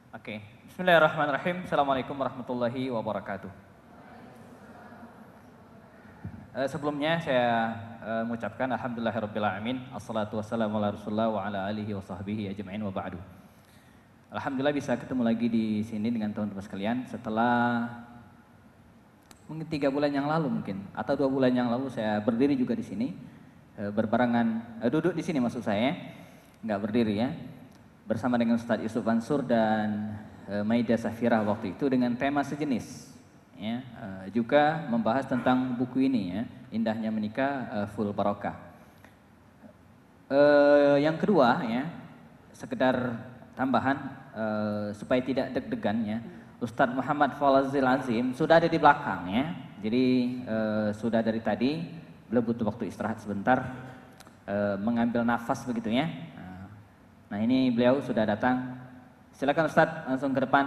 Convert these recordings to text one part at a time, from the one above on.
Oke, Bismillahirrahmanirrahim. Assalamualaikum warahmatullahi wabarakatuh. Sebelumnya saya mengucapkan alhamdulillahirrabbilalamin. Assalatu wassalamu ala rasulullah wa ala alihi wa sahbihi ajma'in wa ba'du. Alhamdulillah bisa ketemu lagi di sini dengan teman-teman sekalian setelah mungkin 3 bulan yang lalu mungkin atau 2 bulan yang lalu saya berdiri juga di sini berbarengan duduk di sini maksud saya, nggak berdiri ya, bersama dengan Ustadz Yusuf Mansur dan Maida Safirah waktu itu dengan tema sejenis ya, juga membahas tentang buku ini ya, Indahnya Menikah Full Barokah. Yang kedua ya, sekedar tambahan supaya tidak deg-degan ya, Ustadz Muhammad Fawzil Azim sudah ada di belakang ya, jadi sudah dari tadi, beliau butuh waktu istirahat sebentar, mengambil nafas begitu ya. Nah ini beliau sudah datang, silakan Ustadz langsung ke depan.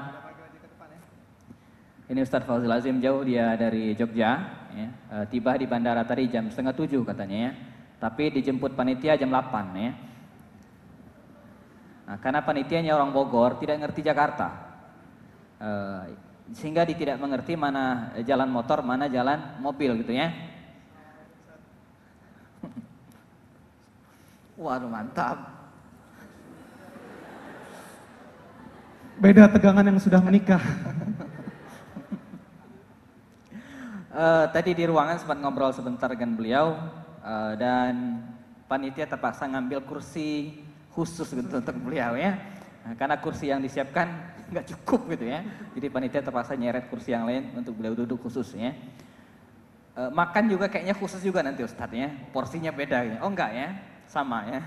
Ini Ustadz Fawzil Azim jauh dia dari Jogja, ya. Tiba di bandara tadi jam 6:30 katanya ya, tapi dijemput panitia jam 8 ya. Nah, karena panitianya orang Bogor tidak ngerti Jakarta, sehingga dia tidak mengerti mana jalan motor, mana jalan mobil gitu ya. Waduh mantap. Beda tegangan yang sudah menikah. Tadi di ruangan sempat ngobrol sebentar dengan beliau dan panitia terpaksa ngambil kursi khusus gitu untuk beliau ya. Nah, karena kursi yang disiapkan nggak cukup gitu ya. Jadi panitia terpaksa nyeret kursi yang lain untuk beliau duduk khusus ya. Makan juga kayaknya khusus juga nanti Ustadz ya. Porsinya beda ya. Oh enggak ya, sama ya.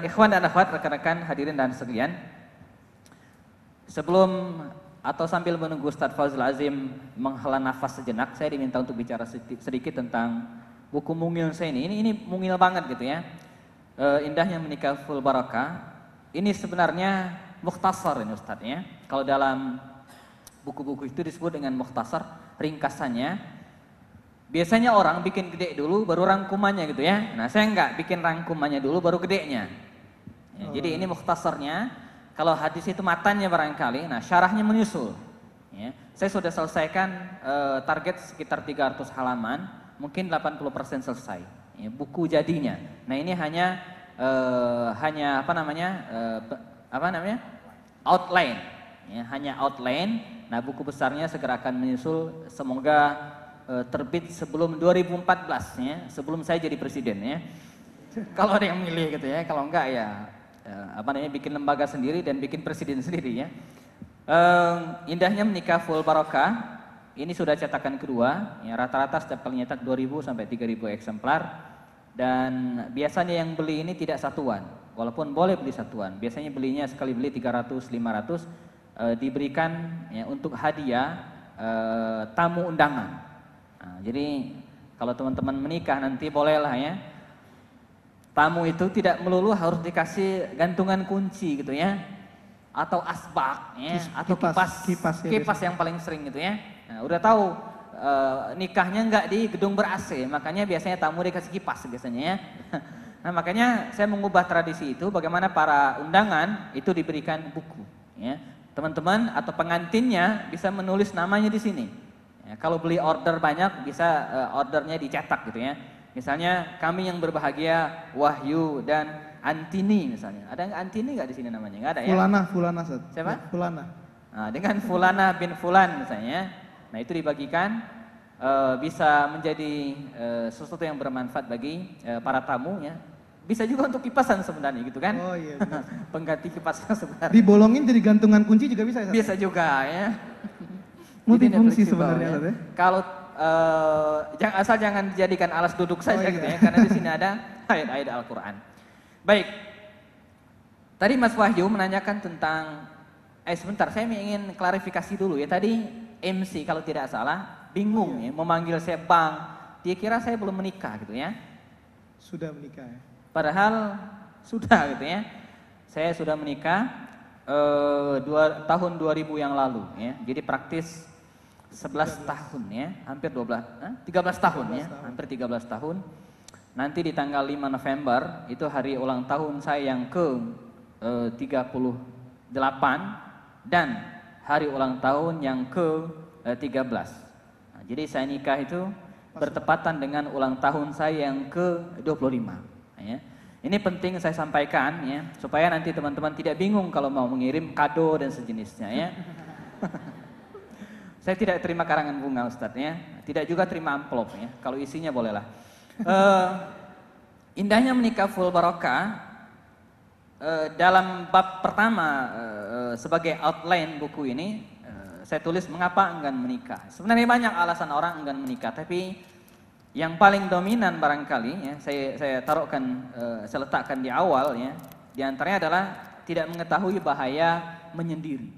Ikhwan dan akhwat, rekan-rekan hadirin dan sekalian. Sebelum atau sambil menunggu Ustadz Fawzil Azim menghela nafas sejenak, saya diminta untuk bicara sedikit tentang buku mungil saya ini. Ini mungil banget gitu ya. Indahnya Menikah Full Barokah. Ini sebenarnya mukhtasar ini Ustadz ya. Kalau dalam buku-buku itu disebut dengan mukhtasar, ringkasannya. Biasanya orang bikin gede dulu baru rangkumannya gitu ya. Nah saya enggak, bikin rangkumannya dulu baru gedenya. Ya, jadi ini mukhtasarnya. Kalau hadis itu matanya barangkali, nah syarahnya menyusul. Ya. Saya sudah selesaikan target sekitar 300 halaman, mungkin 80% selesai. Ya, buku jadinya. Nah ini hanya outline. Ya, hanya outline. Nah buku besarnya segera akan menyusul. Semoga terbit sebelum 2014 ya, sebelum saya jadi presiden ya. Kalau ada yang milih gitu ya, kalau enggak ya. Bikin lembaga sendiri dan bikin presiden sendiri ya. Indahnya Menikah Full Barokah ini sudah cetakan kedua ya, rata-rata setiap kali nyetak 2.000 sampai 3.000 eksemplar dan biasanya yang beli ini tidak satuan, walaupun boleh beli satuan, biasanya belinya sekali beli 300-500 diberikan ya, untuk hadiah tamu undangan. Nah, jadi kalau teman-teman menikah nanti bolehlah ya, tamu itu tidak melulu harus dikasih gantungan kunci gitu ya, atau asbak ya, atau kipas yang paling sering gitu ya. Nah, udah tahu nikahnya nggak di gedung ber-AC, makanya biasanya tamu dikasih kipas biasanya ya. Nah makanya saya mengubah tradisi itu, bagaimana para undangan itu diberikan buku ya. Teman-teman atau pengantinnya bisa menulis namanya di sini. Ya, kalau beli order banyak bisa ordernya dicetak gitu ya. Misalnya kami yang berbahagia Wahyu dan Antini misalnya. Ada nggak Antini nggak di sini namanya? Nggak ada ya? Fulana Ustaz. Siapa? Ya, Fulana. Nah, dengan Fulana bin Fulan misalnya. Nah itu dibagikan bisa menjadi sesuatu yang bermanfaat bagi para tamu ya. Bisa juga untuk kipasan sebenarnya gitu kan? Oh iya. Pengganti kipasan sebenarnya. Dibolongin jadi gantungan kunci juga bisa ya? Bisa juga ya. Multifungsi sebenarnya ya. Kalau asal jangan dijadikan alas duduk saja gitu ya, karena di sini ada ayat-ayat Al-Qur'an. Baik. Tadi Mas Wahyu menanyakan tentang sebentar, saya ingin klarifikasi dulu ya. Tadi MC kalau tidak salah bingung ya memanggil saya Bang. Dia kira saya belum menikah gitu ya. Sudah menikah ya. Padahal sudah gitu ya. Saya sudah menikah tahun 2000 yang lalu ya. Jadi praktis 11 tahun ya, hampir 13 tahun ya, hampir 13 tahun. Nanti di tanggal 5 November itu hari ulang tahun saya yang ke 32 dan hari ulang tahun yang ke-13. Nah, jadi saya nikah itu bertepatan dengan ulang tahun saya yang ke-25. Ya. Ini penting saya sampaikan ya, supaya nanti teman-teman tidak bingung kalau mau mengirim kado dan sejenisnya ya. Saya tidak terima karangan bunga Ustadz ya, tidak juga terima amplop ya, kalau isinya bolehlah. Indahnya menikah full barokah, dalam bab pertama sebagai outline buku ini, saya tulis mengapa enggan menikah. Sebenarnya banyak alasan orang enggan menikah, tapi yang paling dominan barangkali ya, saya taruhkan, saya letakkan di awal ya, di antaranya adalah tidak mengetahui bahaya menyendiri.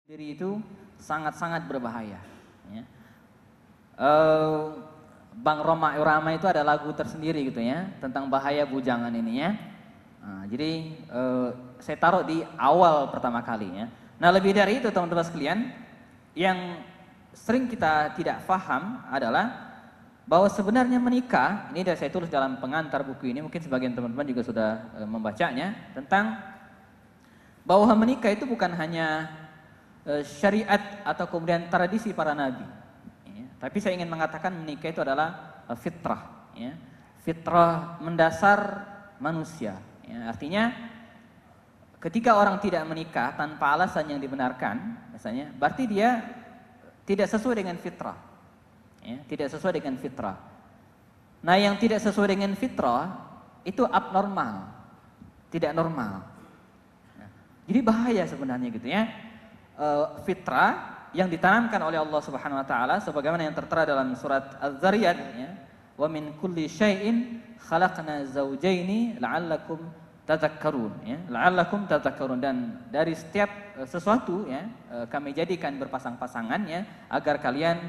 Menyendiri itu sangat-sangat berbahaya. Ya. Bang Roma Irama itu ada lagu tersendiri gitu ya tentang bahaya bujangan ini ya. Nah, jadi saya taruh di awal pertama kali ya. Nah lebih dari itu teman-teman sekalian, yang sering kita tidak paham adalah bahwa sebenarnya menikah, ini saya tulis dalam pengantar buku ini, mungkin sebagian teman-teman juga sudah membacanya, tentang bahwa menikah itu bukan hanya syariat atau kemudian tradisi para nabi ya. Tapi saya ingin mengatakan menikah itu adalah fitrah ya. Fitrah mendasar manusia ya. Artinya ketika orang tidak menikah tanpa alasan yang dibenarkan misalnya, berarti dia tidak sesuai dengan fitrah ya. Tidak sesuai dengan fitrah. Nah yang tidak sesuai dengan fitrah itu abnormal, tidak normal ya. Jadi bahaya sebenarnya gitu ya. Fitrah yang ditanamkan oleh Allah Subhanahu wa taala sebagaimana yang tertera dalam surat Az-Zariyat ya, wa min kulli syai'in khalaqna zawjaini la'allakum tadhakkarun ya, la'allakum tadhakkarun, dan dari setiap sesuatu ya kami jadikan berpasang-pasangan ya agar kalian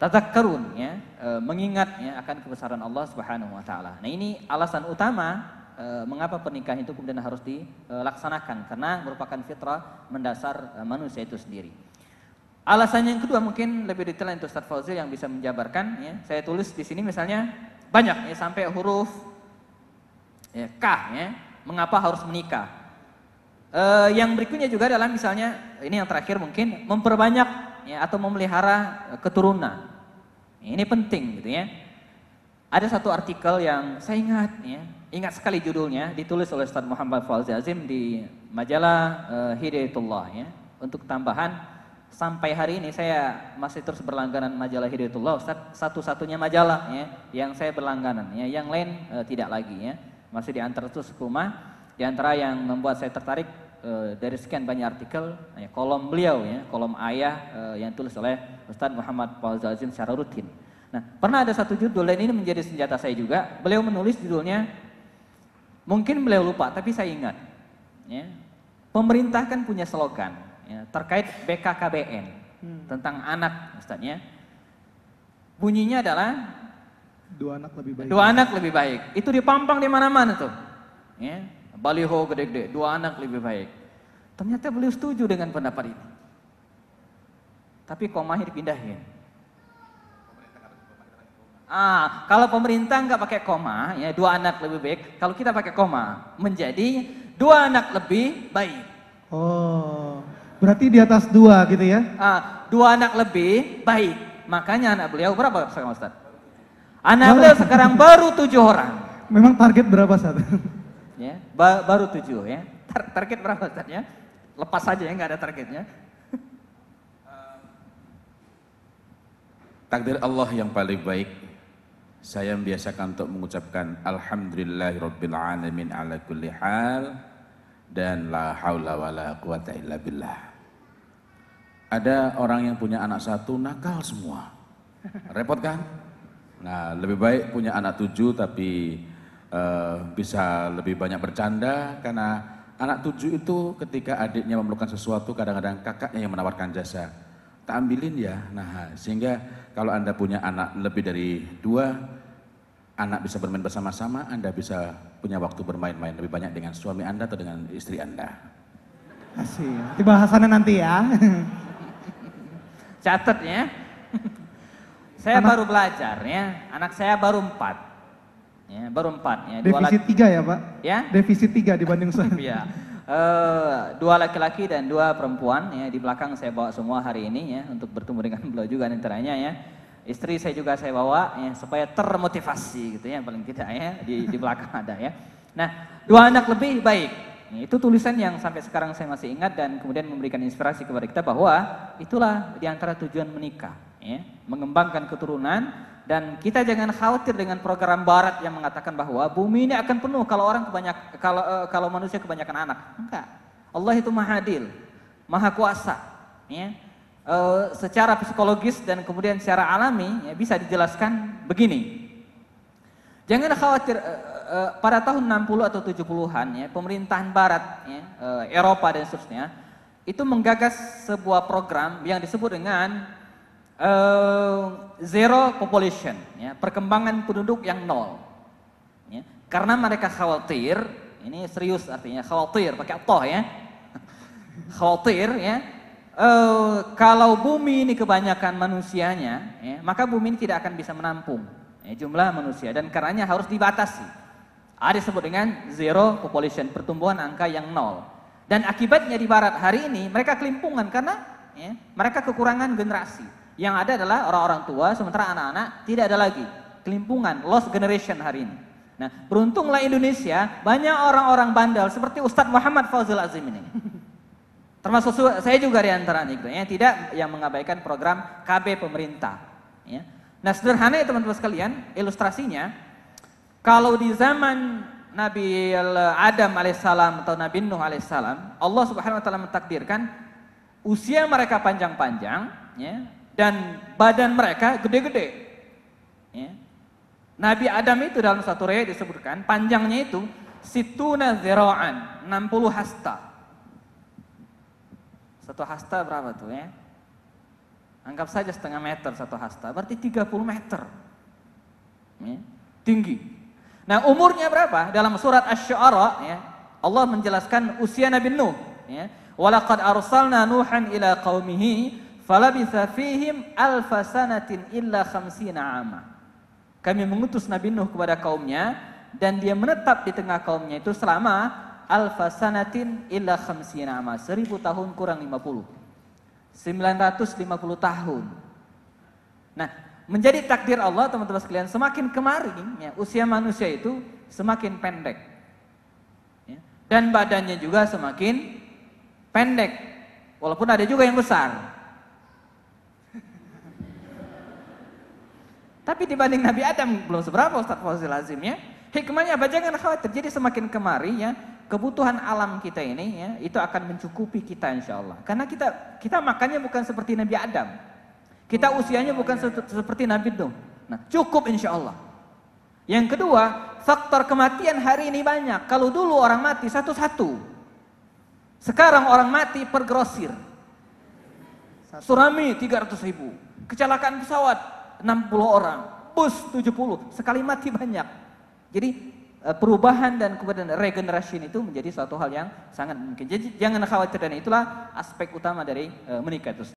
tadhakkarun ya, mengingat ya akan kebesaran Allah Subhanahu wa taala. Nah, ini alasan utama mengapa pernikahan itu kemudian harus dilaksanakan, karena merupakan fitrah mendasar manusia itu sendiri. Alasan yang kedua mungkin lebih detail untuk Ustaz Fauzil yang bisa menjabarkan ya. Saya tulis di sini misalnya banyak ya sampai huruf ya, K ya, mengapa harus menikah. Yang berikutnya juga adalah misalnya ini yang terakhir mungkin memperbanyak ya, atau memelihara keturunan. Ini penting gitu ya. Ada satu artikel yang saya ingat sekali judulnya, ditulis oleh Ustaz Muhammad Fauzi Azim di majalah Hidayatullah ya. Untuk tambahan, sampai hari ini saya masih terus berlangganan majalah Hidayatullah, Ustaz, satu-satunya majalah ya yang saya berlangganan ya, yang lain tidak lagi ya. Masih di antara itu Sukuma, di antara yang membuat saya tertarik dari sekian banyak artikel ya, kolom beliau ya, kolom ayah yang tulis oleh Ustaz Muhammad Fauzi Azim secara rutin. Nah, pernah ada satu judul dan ini menjadi senjata saya juga. Beliau menulis judulnya, mungkin beliau lupa tapi saya ingat ya. Pemerintah kan punya slogan ya, terkait BKKBN tentang anak Ustaz ya. Bunyinya adalah dua anak lebih baik. Dua anak lebih baik. Itu dipampang di mana-mana tuh. Ya, baliho gede-gede, dua anak lebih baik. Ternyata beliau setuju dengan pendapat ini. Tapi komanya dipindahin. Kalau pemerintah nggak pakai koma, ya dua anak lebih baik. Kalau kita pakai koma, menjadi dua anak lebih baik. Oh, berarti di atas dua gitu ya? Dua anak lebih baik. Makanya anak beliau berapa sekarang Ustaz? Anak beliau sekarang baru 7 orang. Memang target berapa Ustaz? Ya, baru 7 ya. Target berapa Ustaz ya? Lepas saja ya, nggak ada targetnya. Takdir Allah yang paling baik. Saya membiasakan untuk mengucapkan alhamdulillahirabbil alamin ala kulli hal dan la haula wala quwata illa billah. Ada orang yang punya anak 1 nakal semua. Repot kan? Nah, lebih baik punya anak 7 tapi bisa lebih banyak bercanda, karena anak 7 itu ketika adiknya memerlukan sesuatu kadang-kadang kakaknya yang menawarkan jasa. Tak ambilin ya. Nah, sehingga kalau Anda punya anak lebih dari 2, anak bisa bermain bersama-sama, Anda bisa punya waktu bermain-main lebih banyak dengan suami Anda atau dengan istri Anda. Asik. Nanti bahasannya nanti ya. Catat ya. Saya baru belajar ya, anak saya baru 4. Ya, baru 4 ya. Defisit 3 ya Pak? Ya? Defisit 3 dibanding saya. Iya. dua laki-laki dan dua perempuan ya, di belakang saya bawa semua hari ini ya untuk bertemu dengan beliau juga antaranya ya. Istri saya juga saya bawa ya supaya termotivasi gitu ya, paling tidak ya di belakang ada ya. Nah, 2 anak lebih baik. Ya, itu tulisan yang sampai sekarang saya masih ingat dan kemudian memberikan inspirasi kepada kita bahwa itulah di antara tujuan menikah ya, mengembangkan keturunan. Dan kita jangan khawatir dengan program barat yang mengatakan bahwa bumi ini akan penuh kalau manusia kebanyakan anak. Enggak. Allah itu Maha Adil, Maha Kuasa. Ya. Secara psikologis dan kemudian secara alami ya, bisa dijelaskan begini. Jangan khawatir pada tahun 60 atau 70-an ya, pemerintahan barat ya, Eropa dan seterusnya itu menggagas sebuah program yang disebut dengan zero population, ya, perkembangan penduduk yang 0. Ya, karena mereka khawatir, ini serius artinya khawatir, pakai toh ya, khawatir ya, kalau bumi ini kebanyakan manusianya, ya, maka bumi ini tidak akan bisa menampung ya, jumlah manusia dan karenanya harus dibatasi. Ada disebut dengan zero population, pertumbuhan angka yang 0. Dan akibatnya di barat hari ini mereka kelimpungan karena ya, mereka kekurangan generasi. Yang ada adalah orang-orang tua, sementara anak-anak tidak ada lagi. Kelimpungan, lost generation hari ini. Nah, beruntunglah Indonesia, banyak orang-orang bandel seperti Ustadz Muhammad Fawzul Azim ini. Termasuk saya juga di antaranya, gitu, ya, tidak yang mengabaikan program KB pemerintah. Ya. Nah, sederhana ya teman-teman sekalian, ilustrasinya, kalau di zaman Nabi Adam alaihissalam atau Nabi Nuh alaihissalam, Allah Subhanahu wa taala mentakdirkan usia mereka panjang-panjang, ya, dan badan mereka gede-gede. Ya. Nabi Adam itu dalam satu riwayat disebutkan panjangnya itu situna zira'an, 60 hasta. Satu hasta berapa tuh ya? Anggap saja setengah meter satu hasta, berarti 30 meter. Ya. Tinggi. Nah, umurnya berapa? Dalam surat Asy-Syu'ara ya, Allah menjelaskan usia Nabi Nuh, ya. Walaqad arsalna Nuhan ila qaumihi falabitha fihim alfa sanatin illa khamsina ama. Kami mengutus Nabi Nuh kepada kaumnya dan dia menetap di tengah kaumnya itu selama alfa sanatin illa khamsina ama, 1000 tahun kurang 50. 950 tahun. Nah, menjadi takdir Allah teman-teman sekalian, semakin kemari ya, usia manusia itu semakin pendek. Ya. Dan badannya juga semakin pendek. Walaupun ada juga yang besar. Tapi dibanding Nabi Adam belum seberapa Ustaz Fawzul Azim ya. Hikmahnya apa? Jangan khawatir. Jadi semakin kemari ya, kebutuhan alam kita ini ya, itu akan mencukupi kita insya Allah. Karena kita makannya bukan seperti Nabi Adam. Kita usianya bukan seperti Nabi Nuh. Nah, cukup insya Allah. Yang kedua, faktor kematian hari ini banyak. Kalau dulu orang mati satu-satu. Sekarang orang mati per grosir. Tsunami 300.000. Kecelakaan pesawat 60 orang, bus 70, sekali mati banyak. Jadi perubahan dan kemudian regenerasi itu menjadi suatu hal yang sangat mungkin. Jadi jangan khawatir dan itulah aspek utama dari menikah itu.